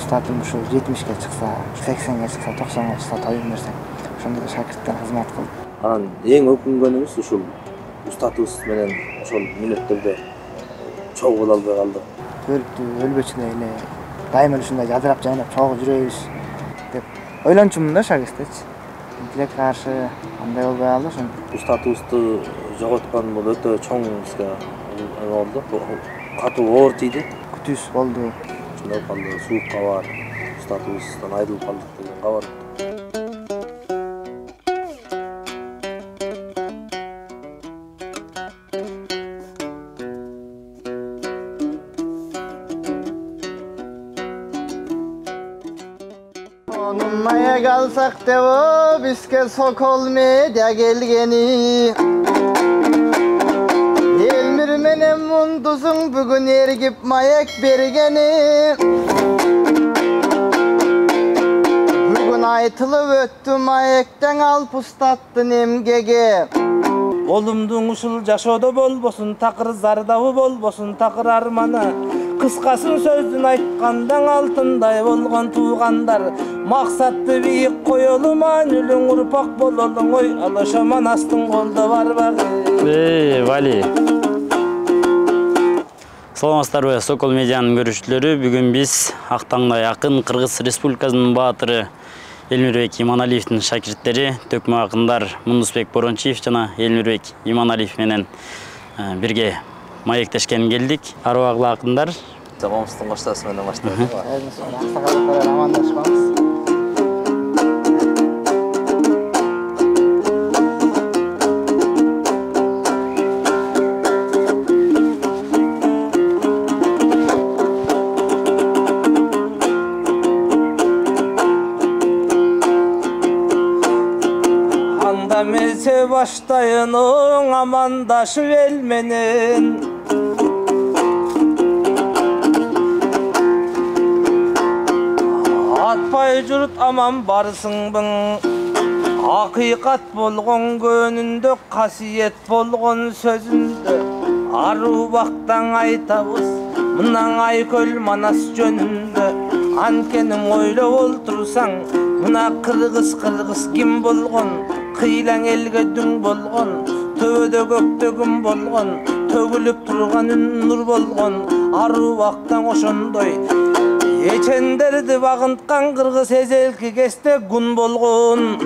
Statım şu 70'ge çıksa, 80'ge çıksa, 90'ga çıksa toyun versek, şonda da şagirdler hizmet kılıp. Анан эң өкүнгөнүбүз ушул устатыбыз менен ошол мүнөттөрдө чогуу боло албай калдык. Өлүптү, өлбөчүдөй эле дайыма ушундай жадырап жайнап чогуу жүрөбүз деп ойлончумун да шагистечи. Тилекке каршы андай болбой калды ошон. Устатыбызды жоготкон бул өтө чоң бизге болду. Катуу оор тийди. Күтүүс болду. Ошондой калды, суук кабар, устатыбыздан айрылып калдык деген кабар. Onunmaya kalsak de o bizge Sokol Medya gelgeni. Elmir menem munduzun bugün ergip mayak bergeni. Bugün aytılıp öttü mayaktan alp ustattın emgege. Olumdun uşul жашоодо болбосун, такыр зардабы болбосун, такыр арманы. Кыскасын сөздүн айткандан алтындай болгон туугандар. Максатты бийик коелум, өлүң урпак бололуң, ой, алышаман астын колдо барбагы. Вали. Саламатсыздарбы, Сокол Медианын көрүүчүлөрү. Бүгүн биз Актаңдай акын Кыргыз Республикасынын баатыры Элмирбек Иманалиевдин шакирттери төкмө акындар Мундусбек Борончиев жана Элмирбек Иманалиев менен бирге маектешкен келдик. Арбагылы акындар. Тамамсыздын баштасы менен баштадык. Аксакалдар амандашпабыз. Meze baştayının amandaşı velmenin. Atpay jurt aman barsın bın. Hakikat bolgon gönünde, kasiyet bolgon sözünde. Arubaktan aytabız, mınan ayköl manas jönünde. Ankenim oylap oltursan, mına kırgız kim bolgon. Kıylan elge dün bolgon, töbödö köktö gün bolgon, tөгүлүп турган үн нур болгон, ару вактан ошондой. Эчендерди багынткан кыргыз эзелки кезде гун болгон.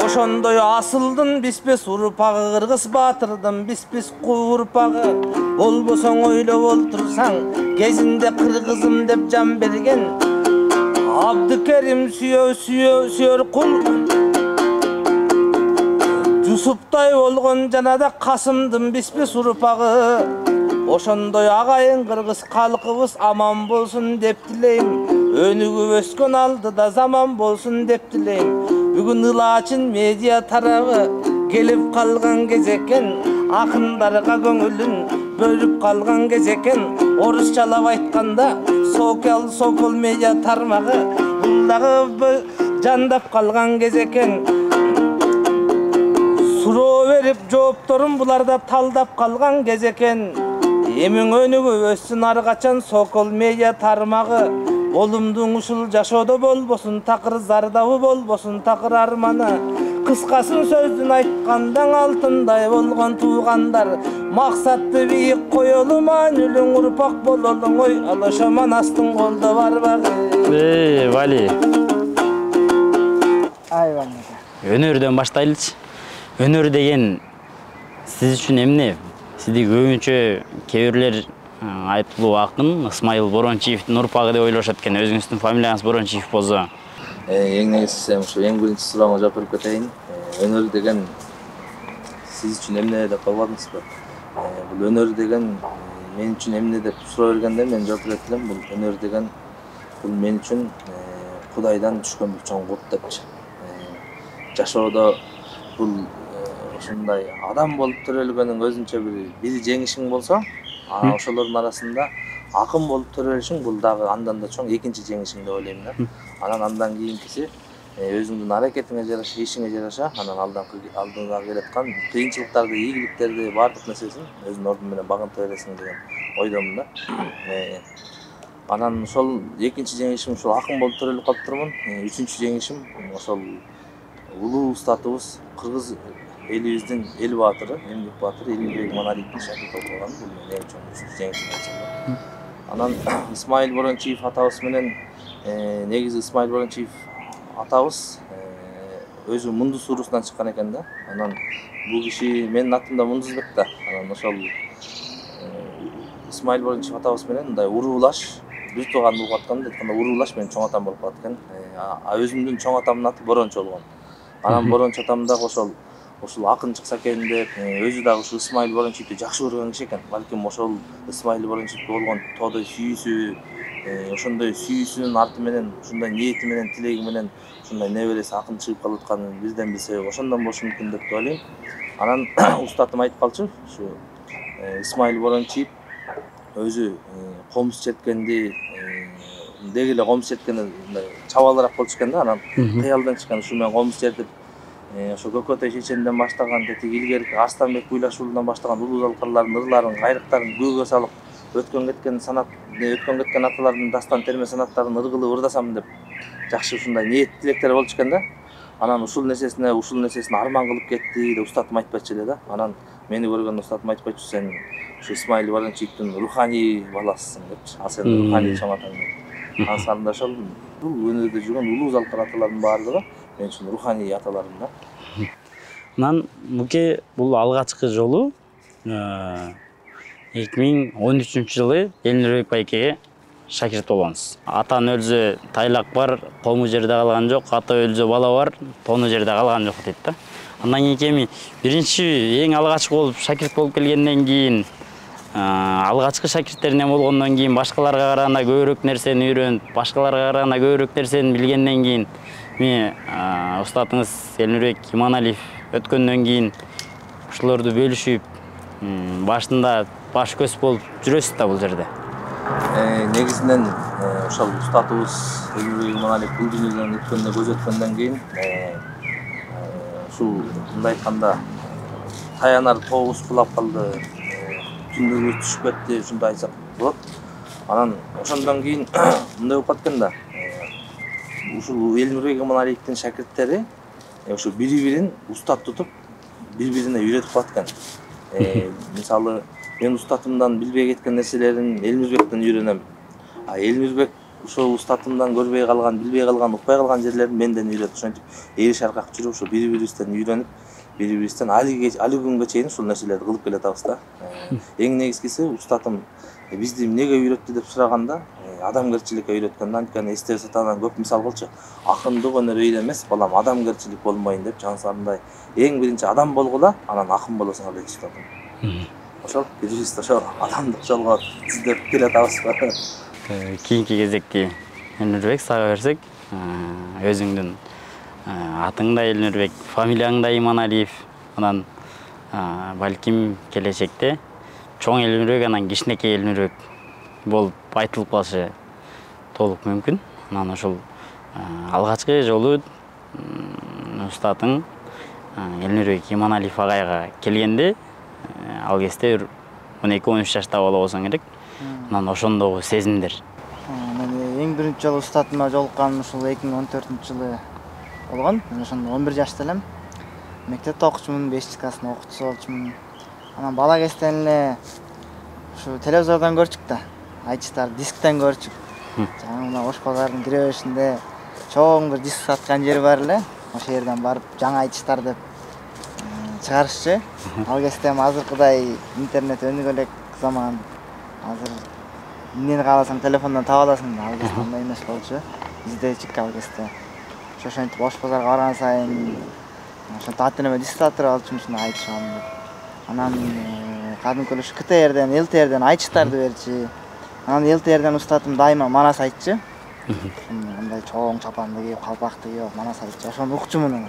Ошондой асылдын биспес урпагы, кыргыз баатырдын биспес урпагы. Болбосоң ойлоп олтурсаң, кезинде кыргызым деп жан берген Абдыкерим сүйөр кул. Жусуптай болгон жанада Касымдын биспес урпагы. Ошондой агайын кыргыз калкыбыз аман болсун деп тилейм. Өнүгүп өскөн алдыда заман болсун деп тилейм. Бүгүн ылаачын медиа тарабы келип калган кезекен, акындарга көңүлүн бөлүп калган кезекен. Орусчалап айтканда Сокол Медиа тармагы булдагы жандап калган кезекен. Суроо берип жоопторун буларда талдап калган кезекен. Эмиң өнүгүп өссүн ар качан Сокол Медиа тармагы. Олумдун ушул жашоодо болбосун, такыр зардабы болбосун, такыр арманы. Кыскасын сөздүн айткандан алтындай болгон туугандар. Максатты бийик коелум, өлүң урпак бололуң, ой, алышаман астын колдо барбагы. Вали. Айван. Өнөрдөн баштайлычы. Өнөр деген сиз үчүн эмне? Сизди көбүнчө кээ бирлер айтылуу акын Ысмайыл Борончиевдин урпагы деп ойлошот экен. Өзүңүздүн фамилияңыз Борончиев болсо. Эң негизгиси ушу эң биринчи сурооңо жооп берип кетейин. Өнөр деген сиз үчүн эмне деп койбодуңузбу? Бул өнөр деген мен үчүн эмне деп суроо бергенде мен жооп берет элем. Бул өнөр деген бул мен үчүн Кудайдан түшкөн бир чоң кут депчи. Жашоодо бул ушундай адам болуп төрөлгөнүң өзүнчө бир жеңишиң болсо, ошолордун арасында акын болуп төрөлүшүң бул дагы андан да чоң экинчи жеңишиң деп ойлойм да. Андан кийинкиси өзүңдүн аракетиңе жараша, ишиңе жараша, анан алдыңга келаткан кыйынчылыктарды, ийгиликтерди, баардык нерсесин өзүнүн ордуну менен багынта бересиң деген ойдомун да. Анан ошол экинчи жеңишим ушул акын болуп төрөлүп калыптырмын. Үчүнчү жеңишим ошол улуу устатыбыз кыргыз элибиздин эл баатыры, эмгек баатыры Элмирбек Иманалиевдин шакирти болуп калган. Бул менин эң чоң үчүнчү жеңишим деп айтсам. Анан Исмаил Борончиев атабыз менен негизи Исмаил Борончиев атабыз өзү Мундус уруусунан чыккан экен да. Анан бул киши менин атым да Мундузбек да. Анан ошол Исмаил Борончиев атабыз менен мындай уруулаш бир тууган болуп атканда айтканда уруулаш менин чоң атам болуп калат экен. Өзүмдүн чоң атамдын аты Борончу болгон. Анан Борончу атам дагы ушул акын чыкса экен деп, өзү дагы ушул Исмаил Борончиевди жакшы көргөн киши экен. Балким ошол Исмаил Борончиевге болгон тоодой сүйүүсү, ошондой сүйүүсүнүн арты менен, ушундай ниети менен, тилеги менен ушундай небереси акын чыгып калып атканын бирден бир себеби ошондон болушу мүмкүн деп ойлойм. Анан устатым айтып калчу, ушу Исмаил Борончиев өзү комуз черткенди деги эле комуз черткенде мындай чабалыраак болчу экен да. Анан кыялдан чыккан ушу менен комуз чертип ошо Көкөтөй чеченден баштаган тетиги илгерки Арстанбек Буйлашуулунан баштаган улуу залкарлардын ырларын, кайрыктарын көөгө салып өткөн кеткен аталардын дастан терме санаттарын ыргылып ырдасам деп жакшы ушундай ниет тилектери болчу экен да. Анан ушул нерсесин арман кылып кетти деп устатым айтпачу эле да. Анан мени көргөндө устатым айтпачу, сен ушу Исмаил Борончиевдин руханий баласысың депчи. Ал сен руханий чоң атаң деп. Анан ошол өнөрдө жүргөн улуу залкар аталардын баардыгы мен үчүн руханий аталарым да. Анан муке бул алгачкы жолу 2013 жылы Элмирбек байкеге шакирт болгонсуз. Атан өлсө тайлак бар, кому жерде калган жок, ата өлсө бала бар, тону жерде калган жок дейт да. Андан кийин эми биринчи эң алгачкы болуп шакирт болуп келгенден кийин алгачкы шакирттерине болгондон кийин башкаларга караганда көбүрөөк нерсени үйрөнүп, башкаларга караганда көбүрөөк нерсени билгенден кийин устатыңыз Элмирбек Иманалиев өткөндөн кийин ушулорду бөлүшүп, башында баш көз болуп жүрөсүз да бул жерде. Негизинен ошол устатыбыз Элмирбек Иманалиев бул дүйнөдөн өткөндө көз өткөндөн кийин ушул мындай айтканда таянар тообуз кулап калды, түндүгүбүз түшүп кетти, ушундай айтсак болот. Анан ошондон кийин мындай болуп аткан да. Ушул Элмирбек Иманалиевдин шакирттери ошо бири-бирин устат тутуп, бири-бирине үйрөтүп аткан. Мисалы, мен устатымдан билбей кеткен нерселерин Элмирбектен үйрөнөм. Элмирбек ошол устатымдан көрбөй калган, билбей калган, укпай калган жерлерин менден үйрөт. Ошентип эри шаркак жүрүп, ошо бири-бирибизден үйрөнүп, бири-бирибизден али күнгө чейин ушул нерселерди кылып келатабыз да. Эң негизгиси устатым бизди эмнеге үйрөттү деп сураганда, адамгерчиликке үйрөткөн. Анткени эстебе сатадан көп мисал кылчу. Акындык өнөр үй эмес, балам адамгерчилик болмойн деп, жансарындай эң биринчи адам болгула, анан акын болосуңар деп устатым. Ошол бирибизди ошол адамдык жолго издеп келатабыз. Кийинки кезекти Элмирбек сага берсек, өзүңдүн атың да Элмирбек, фамилияң да Иманалиев. Анан балким келечекте чоң Элмирбек, анан кичинекей Элмирбек болуп айтылып калышы толук мүмкүн. Анан ошол алгачкы жолу устатың Элмирбек Иманалиев агайга келгенде, ал кезде 12-13 жашта болсоң керек. Анан ошондогу сезимдер. Мен эң биринчи жолу устатыма жолукканым ушул 2014-жылы болгон. Мен ошондо 11 жашта элем. Мектепте окучумун, 5-класстын окуучусу болчумун. Анан бала кезден эле ушу телевизордон көрчүк да. Айтыштар дисктен көрчүк. Жаңы ош базардын кире беришинде чоң бир диск саткан жери бар эле. Ошол жерден барып жаңы айтыштар деп чыгарышчы. Ал кезде азыркыдай интернет өнүгө элек заман. Азыр эмнени кааласаң телефондон таба аласың. Ал кезде андай эмес болчу. Издечик ал кезде. Ошентип ош базарга барган сайын ошентип ата-энеме диск сатып алчумун, айтышам деп. Анан кадимки ушу КТРден, ЛТРден айтыштарды берчи. Анан ЛТРден устатым дайыма манас айтчы. Мындай чоң чапанды кийип, калпакты кийип манас айтчы. Ошону укчумун.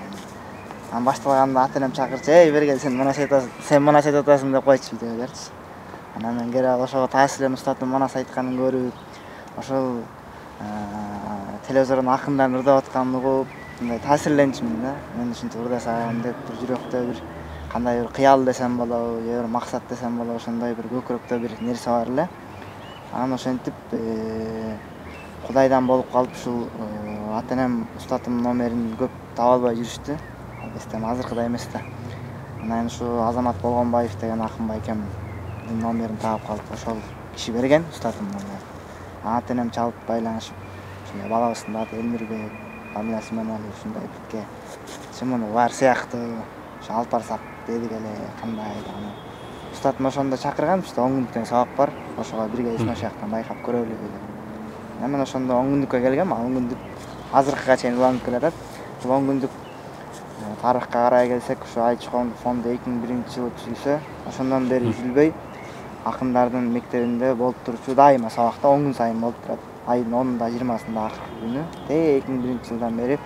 Анан башталганда ата-энем чакырчы, "Эй, бергел, сен манас айтып атасың" деп койчу деп берчи. Анан мен келип ошого таасирленип устатым манас айтканын көрүп, ошол телевизордон акындан ырдап атканын угуп, мындай таасирленчимин да. Мен ушинтип ырдасам деп бир жүрөктө бир кандай бир кыял десем болобу, же бир максат десем болобу, ошондой бир көкүрөктө бир нерсе бар эле. Анан ошентип Кудайдан болуп калып ушул ата-энем устатымдын номерин көп таба албай жүрүштү. Албастан азыркыдай эмес да. Анан ушу Азамат Болгонбаев деген акын байкемдин номерин таап калып ошол киши берген устатымдын номерин. Ата-энем чалып байланышып, ушундай балабыздын аты Элмирбек, фамилиясы Иманалиев ушундай битке. Муну бар сыяктуу ошо алып барсак дедик эле кандай анан устатым ошондо чакырган, бизде 10 күндүк сабак бар. Ошого бирге эсмаш жактан байкап көрөлү деп. Мен ошондо 10 күндүккө келгем, 10 күндүк азыркыга чейин уланып келатат. Ушул 10 күндүк тарыхка карай келсек, ушу Айчы фонду 2001-жылы түзүлсө, ошондон бери үзүлбөй акындардын мектебинде болуп турчу дайыма сабакта 10 күн сайын болуп турат. Айдын 10-unda 20-сында акыркы күнү. 2001-жылдан бери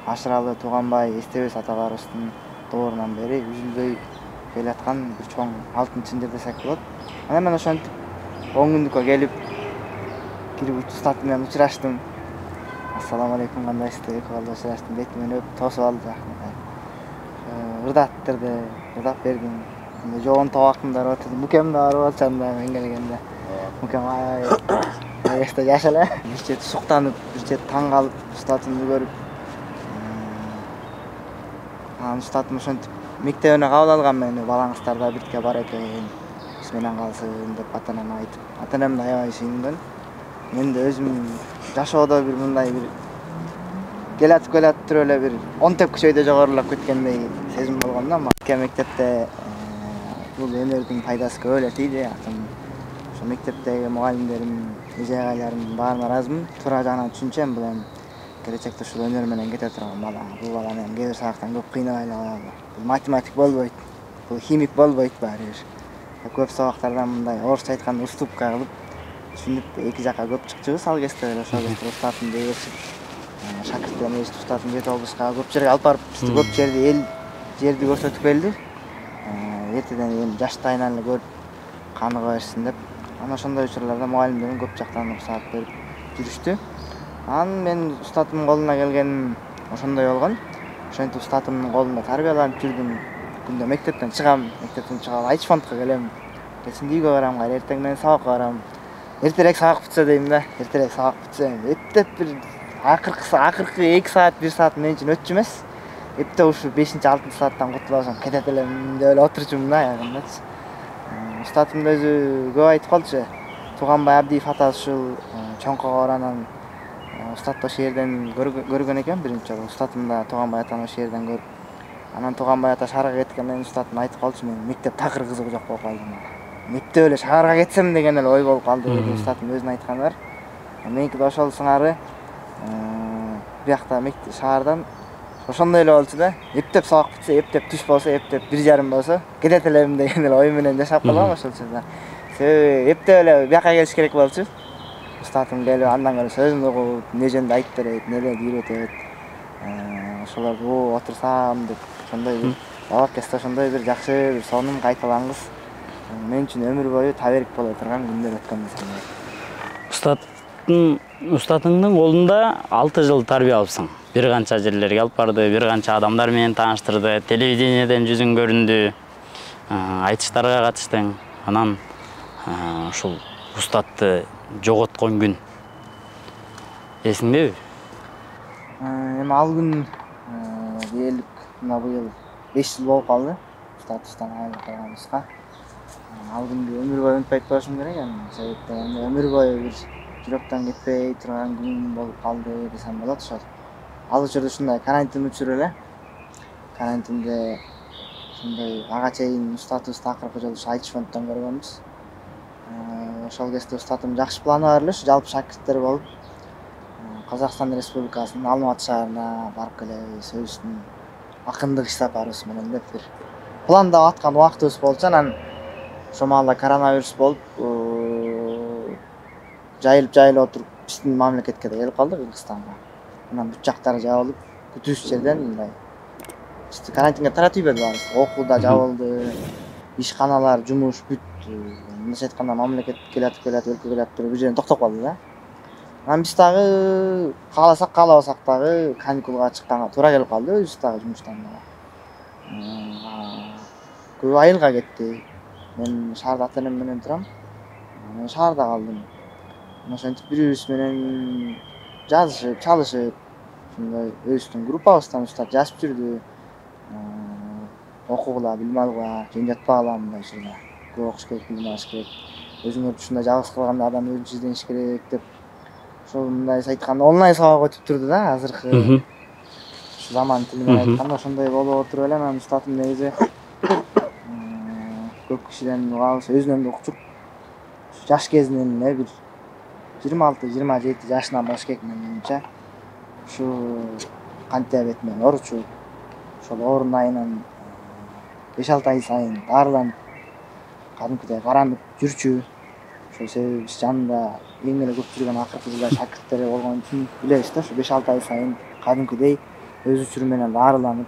Ашыралы Туганбай эстебес аталарыбыздын доорунан бери үзүлбөй келаткан бир чоң алтын чындыр десек болот. Анан мен ошентип 10 күндүккө келип кирип устатым менен учураштым. Ассаламу алейкум, кандайсыз деп колдо учураштым. Бетимен өп тосуп алды. Ырдаттырды, ырдап бердим. Жоонтоп акындар отурду. Мукем да барып атчанда мен келгенде. Мукем эсте жаш эле. Бир чети суктанып, бир чети таң калып устатымды көрүп. Анан устатым ошентип мектебине кабыл алган мени. Балаңыздар да бирге бар экен. Биз менен калсын деп ата-энеме айтып. Ата-энем да аябай сүйүнгөн. Мен де өзүм жашоодо бир мындай бир келатып туруп эле бир 10 тепкичөйдө жогорулап кеткендей сезим болгон да. Мектепте бул өнөрдүн пайдасы көп эле тийди. Ошо мектептеги мугалимдерим, эже-агайларым баарына ыраазымын. Туура жагынан түшүнчөм, бул эми келечекте ушул өнөр менен кете турган бала. Бул баланы эми кээ бир сабактан көп кыйнабайлы алалы. Бул математик болбойт, бул химик болбойт баары бир. Көп сабактардан мындай орусча айтканда уступка кылып түшүнүп эки жакка көп чыкчубуз ал кезде эле. Ошол кезде устатымды ээрчип, шакирттерим ээрчип устатым жети облуска көп жерге алып барып, бизди көп жерди көрсөтүп келди. Эртеден эми жаштайынан эле көрүп каныга берсин деп. Анан ошондой учурларда мугалимдерим көп жактан уруксаат берип жүрүштү. Анан мен устатымдын колуна келгеним ошондой болгон. Ошентип устатымдын колунда тарбияланып жүрдүм. Күндө мектептен чыгам, Айчы фондко келем. Кечинде үйгө барам, кайра эртең менен сабакка барам. Эртерээк сабак бүтсө дейм да. Эртерээк сабак бүтсө эптеп бир акыркы 2 саат, 1 саат мен үчүн өтчү эмес. Эптеп ушу 5-6 сааттан кутула алсам кетет элем деп эле отурчумун да аягындачы. Устатым да өзү көп айтып калчу. Туганбай Абдиев атасы ушул чоңкого баранан устатты ошол жерден көргөн экен биринчи жолу. Устатым да Туганбай атаны ошол жерден көрүп. Анан Туганбай ата шаарга кеткенден кийин устатым айтып калчу, мен мектеп такыр кызыгуу жок болуп калдым. Мектеп эле шаарга кетсем деген эле ой болуп калды деп устатым өзүнүн айтканы бар. Меники да ошол сыңары биякта шаардан ошондой эле болчу да. Эптеп сабак бүтсө, эптеп түш болсо, эптеп 1:30 болсо кетет элем деген эле ой менен жашап калгам ошол чагда. Себеби эптеп эле бияка келиш керек болчу. Устатым келип андан көрө сөзүн угуп, эмне жөнүндө айтып берет, эмнелерди үйрөтөт. Ошолорду отурсам деп ошондой бир бала кезде ошондой бир жакшы бир сонун кайталангыс мен үчүн өмүр бою таберик боло турган күндөр өткөн десем. Устатыңдын колунда 6 жыл тарбия алыпсың. Бир канча жерлерге алып барды, бир канча адамдар менен тааныштырды, телевидениеден жүзүң көрүндү, айтыштарга катыштың. Анан ушул устатты жоготкон күн эсиңдеби? Эми ал күн дээрлик мына быйыл 5 жыл болуп калды. Устатыбыздан айрылып калганыбызга. Ал күндү өмүр бою унутпай коюшум керек эми. Себеби өмүр бою бир жүрөктөн кетпей турган күн болуп калды десем болот. Ошол ал учурда ушундай карантин учуру эле. Карантинде ушундай ага чейин устатыбызды акыркы жолу Айчы фонддон көргөнбүз. Ошол кезде устатым жакшы планы бар эле, жалпы шакирттер болуп Казакстан Республикасынын Алматы шаарына барып келебиз, өзүбүздүн акындык иш сапарыбыз менен деп бир пландап аткан убактыбыз болчу. Анан ошол маалда коронавирус болуп жайылып отуруп биздин мамлекетке да келип калды, Кыргызстанга. Анан бүт жактары жабылып, күтүүчү жерден мындай карантинге таратып ийбеди баарыбызды. Окуу да жабылды, ишканалар, жумуш бүт. Мындайча айтканда мамлекет келатып, өлкө келатып туруп бир жерден токтоп калды да. Анан биз дагы кааласак, каалабасак дагы каникулга чыкканга туура келип калды, өзүбүз дагы жумуштан дагы. Көп айылга кетти. Мен шаарда ата-энем менен турам. Мен шаарда калдым. ошентип бири-бирибиз менен жазышып, чалышып, ушундай өзүбүздүн группабыздан устат жазып жүрдү. Окугула, билим алгыла, жөн жатпагыла мындай учурда. Көп окуш керек, билим алыш керек. Өзүңөрдү ушундай жалгыз калганда адам өзүнчө издениш керек деп. Ошол мындайча айтканда онлайн сабак өтүп турду да азыркы. Заман тили менен айтканда ошондой болуп отуруп эле анан устатым негизи көп кишиден угабыз, өзүнөн да укчук. Жаш кезинен эле бир 26-27 жашынан баштап менимче ушу кант диабети менен ооручу. Ошол оорунун айынан 5-6 ай сайын дарыланып, кадимкидей каранып жүрчү. Ошол себеби биз жанында эң эле көп жүргөн акыркы жылда шакирттери болгон үчүн билебиз да, ошо 5-6 ай сайын кадимкидей өз учуру менен дарыланып,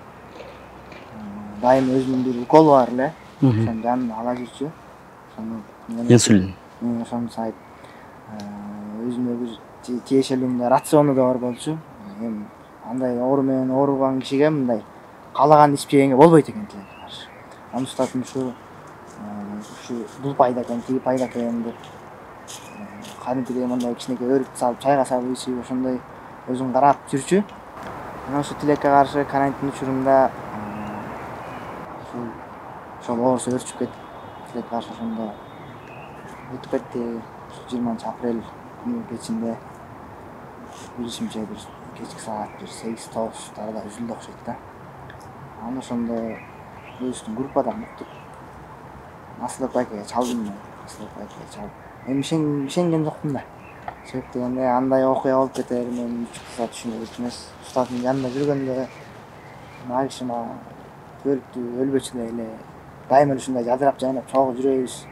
дайым өзүнүн бир уколу бар эле. Ошону жанында ала жүрчү. Инсулин. Ошону сайып өзүнө бир тиешелүү мындай рациону да бар болчу. Эми андай оору менен ооруган кишиге мындай каалаган ичип жегенге болбойт экен тилекке каршы. Анын устатым ушу бул пайда экен, тиги пайда экен деп кадимкидей мындай кичинекей өрүктү салып, чайга салып ичип ошондой өзүн карап жүрчү. Анан ошо тилекке каршы карантин учурунда ошол оорусу өрчүп кетип, тилекке каршы ошондо өтүп кетти. 20-апрель күнү кечинде билишимче бир кечки саат 8-9 үзүлдү окшойт да. Анан ошондо өзүбүздүн группадан уктуп Асылбек байкеге чалдым. Эми ишенген жокмун да. Себеп дегенде андай окуя болуп кетер, мен 3 саат түшүнө эмес. Устатымдын жанында жүргөндө мага киши мага көрүктү, өлбөчүдөй эле дайыма эле ушундай жадырап жайнап чогуу жүрөбүз.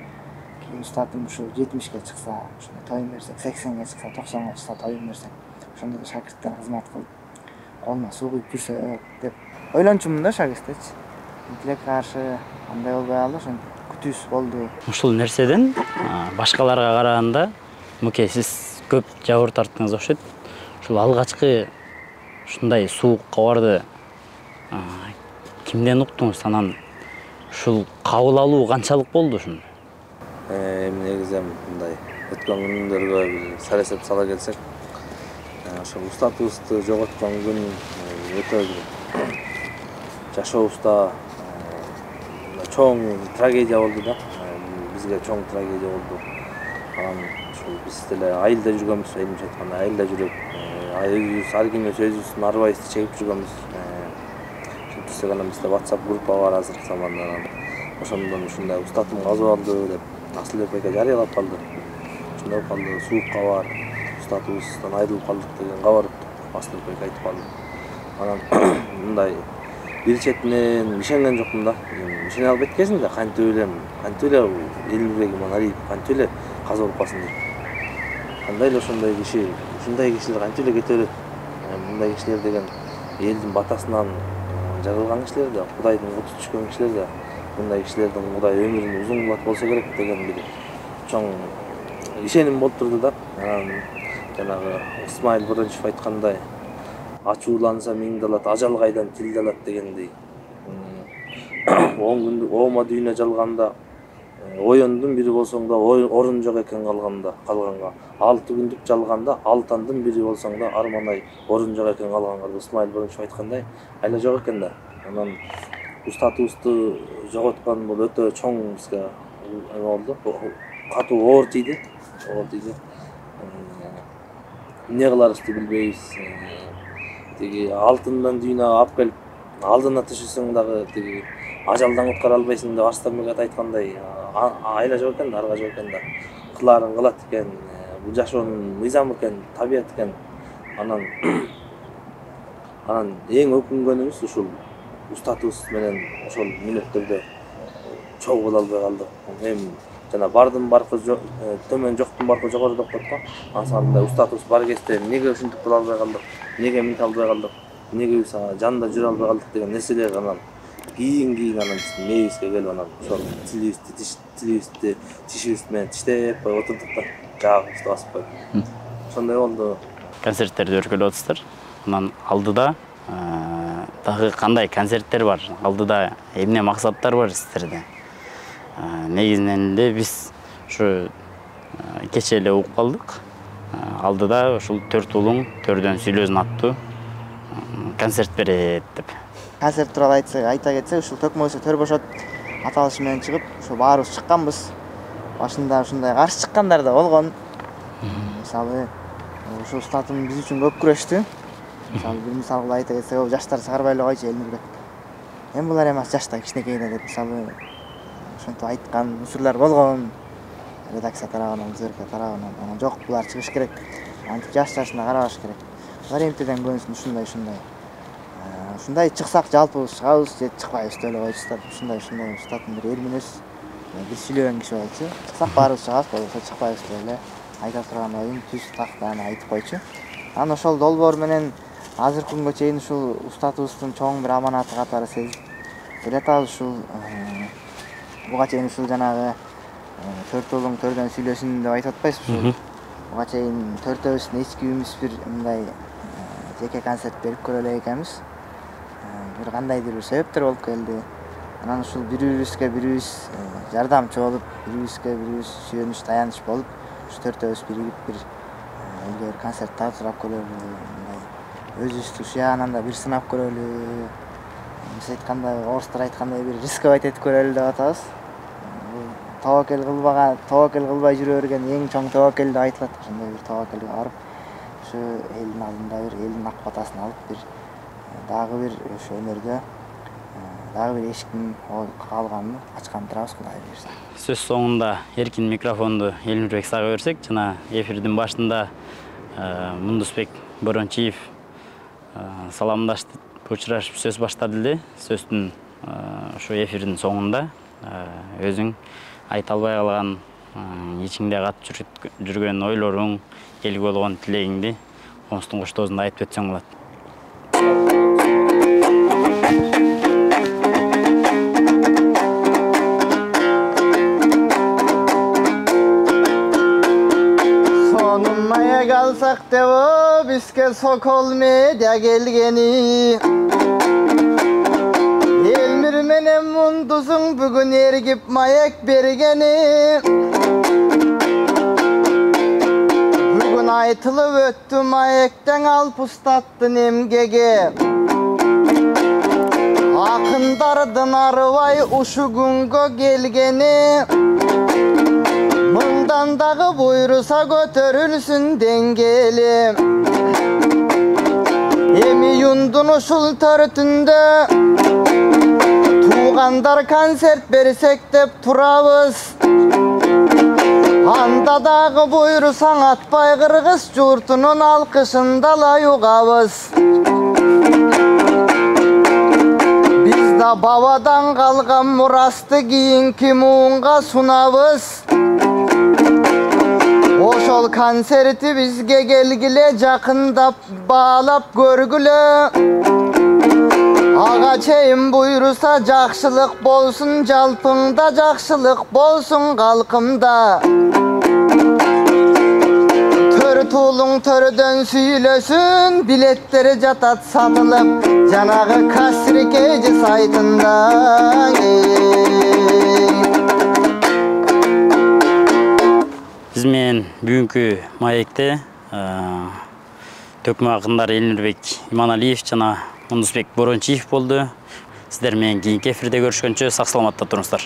Устатым ушу 70-ке чыкса, ушундай тоюн берсек, 80-ге чыкса, 90-га чыкса тоюн берсек, ошондо да шакирттер кызмат кылып, колуна суу куюп жүрсө деп ойлончумун да ошол кездечи. Тилекке каршы андай болбой калды, ошентип күтүүсүз болду. Ушул нерседен башкаларга караганда муке сиз көп жабыр тарттыңыз окшойт. Ушул алгачкы ушундай суук кабарды кимден уктуңуз? Анан ушул кабыл алуу канчалык болду ушуну? Эми негизи мындай өткөн күндөргө бир саресеп сала келсек, ошол устатыбызды жоготкон күн өтө жашообузда чоң трагедия болду да. Бизге чоң трагедия болду. Анан ушул биз деле айылда жүргөнбүз, элимче айтканда айылда жүрүп, өзүбүз ар ким өзүбүздүн арбайыбызды чегип жүргөнбүз. Ошентсек анан бизде WhatsApp группа бар азыркы заманда. Ошондон ушундай устатым казып алды деп Асылбек байке жарыялап калды. Ушундай калды, суукка бар, устатыбыздан айрылып калдык деген кабар Асылбек байке айтып калды. Анан мындай бир четинен ишенген жокмун да. Ишене албайт кезинде кантип эле Элмирбек Иманалиев кантип эле каза болуп калсын деп. Кандай эле ошондой киши, ушундай кишилер кантип эле кете берет? Мындай кишилер деген элдин батасынан жаралган кишилер да, Кудайдын куту түшкөн кишилер да. Мындай кишилердин Кудай өмүрүн узун кылат болсо керек деген бир чоң ишеним болуп турду да. Жанагы Исмаил Борончиев айткандай, ачууланса миңди алат, ажал кайдан тилди алат дегендей. 10 күндүк оома дүйнө жалганда, оюндун бири болсоң да орун жок экен калганга. 6 күндүк жалганда, алтандын бири болсоң да арманай орун жок экен калганга. Исмаил Борончиев айткандай, айла жок экен да. Анан устатыбызды жоготкон бул өтө чоң бизге болду. Катуу оор тийди. Эмне кыларыбызды билбейбиз. Тиги алтындан дүйнө алып келип алдына түшүрсөң дагы тиги ажалдан куткара албайсың деп Арстанбек айткандай, айла жок экен да, арга жок экен да. Кылаарын кылат экен. Бул жашоонун мыйзамы экен, табият экен. Анан эң өкүнгөнүбүз ушул устатыбыз менен ошол мүнөттөрдө чогуу боло албай калдык. Эми жана бардын баркы төмөн жоктун баркы жогору деп коет го. Ансында устатыбыз бар кезде эмнеге ушинтип кыла албай калдык, эмнеге мынтип албай калдык, эмнеге биз жанында жүрө албай калдык деген нерселер анан кийин анан биздин мээбизге келип анан ошол тилибизди тишибиз менен тиштеп коюп отурдук да, жаагыбызды басып коюп. Ошондой болду. Концерттерди өркөлөп атасыздар. Анан алдыда дагы кандай концерттер бар? Алдыда эмне максаттар бар сиздерде? Негизинен эле биз ушу кече эле угуп калдык. алдыда ушул 4 улуң төрдөн сүйлөсүн аттуу концерт берет деп. Концерт тууралуу айта кетсек, ушул Төкмө төр бошот аталышы менен чыгып, ошо баарыбыз чыкканбыз. Башында ушундай каршы чыккандар да болгон. Мисалы, ушул устатым биз үчүн көп күрөштү. Мисалы, бир мисал кылып айта кетсек, жаштар чыгарбай эле койчу Элмирбек. Эми булар эмес жашта кичинекей да деп, мисалы, ошентип айткан учурлар болгон. Редакция тарабынан, ЗРК тарабынан, анан жок, булар чыгыш керек. Антип жаш жашына карабаш керек. Булар эмтеден көрүнсүн ушундай. Ушундай чыксак жалпыбыз чыгабыз, же чыкпайбыз деп эле койчу. Ушундай устаттын бир эл мүнөз, бир сүйлөгөн киши болчу. Чыксак баарыбыз чыгабыз, болбосо чыкпайбыз деп эле айта турган оюн түз тактаны айтып койчу. Анан ошол долбоор менен азыркы күнгө чейин ушул устатыбыздын чоң бир аманаты катары сезип келатабыз. Ушул буга чейин ушул жанагы төрт улуң төрдөн сүйлөсүн деп айтып атпайсызбы? Буга чейин төртөөбүздүн эч кимибиз бир мындай жеке концерт берип көрө элек экенбиз. Бир кандайдыр бир себептер болуп келди. Анан ушул бирибиз жардамчы болуп, бирибиз сүйөнүч, таяныч болуп, ушу төртөөбүз биригип бир элге бир концерт тартырап көрөлү, мындай өзүбүздү ушуягынан да бир сынап көрөлү. Биз айткандай, орустар айткандай бир рисковать этип көрөлү деп атабыз. Тавакел кылбай жүрө берген эң чоң тавакел деп айтылат. Ошондой бир тавакелге барып, ушу элдин алдында бир элдин ак батасын алып, бир дагы бир ошо өнөрдө дагы бир эшиктин калганын ачкан турабыз, Кудай буйрса. Сөз соңунда эркин микрофонду Элмирбек сага берсек, жана эфирдин башында Мундусбек Борончиев саламдашты, учурашып сөз баштады эле. Сөздүн ошо эфирдин соңунда өзүң айта албай калган, ичиңде катып жүргөн ойлоруң, элге болгон тилегиңди комуздун коштоосунда айтып өтсөң болот. Сонун маек алсак деп бизге Сокол медиа келгени. Элмир менен Мундусуң бүгүн эргип маек бергени. Бүгүн айтылып өттү маектен алып устаттын эмгеги. Акындардын арыбай ушу күнгө келгени. Мындан дагы буйруса көтөрүлсүн деңгели. Эми июндун ушул төртүндө туугандар концерт берсек деп турабыз. Анда дагы буйрусаң атпай кыргыз журтунун алкышында алай угабыз. Биз да бабадан калган мурасты кийинки муунга сунабыз. Ошол концерти бизге келгиле, жакындап баалап көргүлө. Ага чейин буйруса жакшылык болсун жалпыңда, жакшылык болсун калкымда. Төрт улуң төрдөн сүйлөсүн, билеттери жатат сатылып, жанагы Касрикеji сайтында. Биз менен бүгүнкү маекте Төкмө акындар Элмирбек Иманалиев жана Мундусбек Борончиев болду. Сиздер менен кийинки эфирде көрүшкөнчө сак саламатта туруңуздар.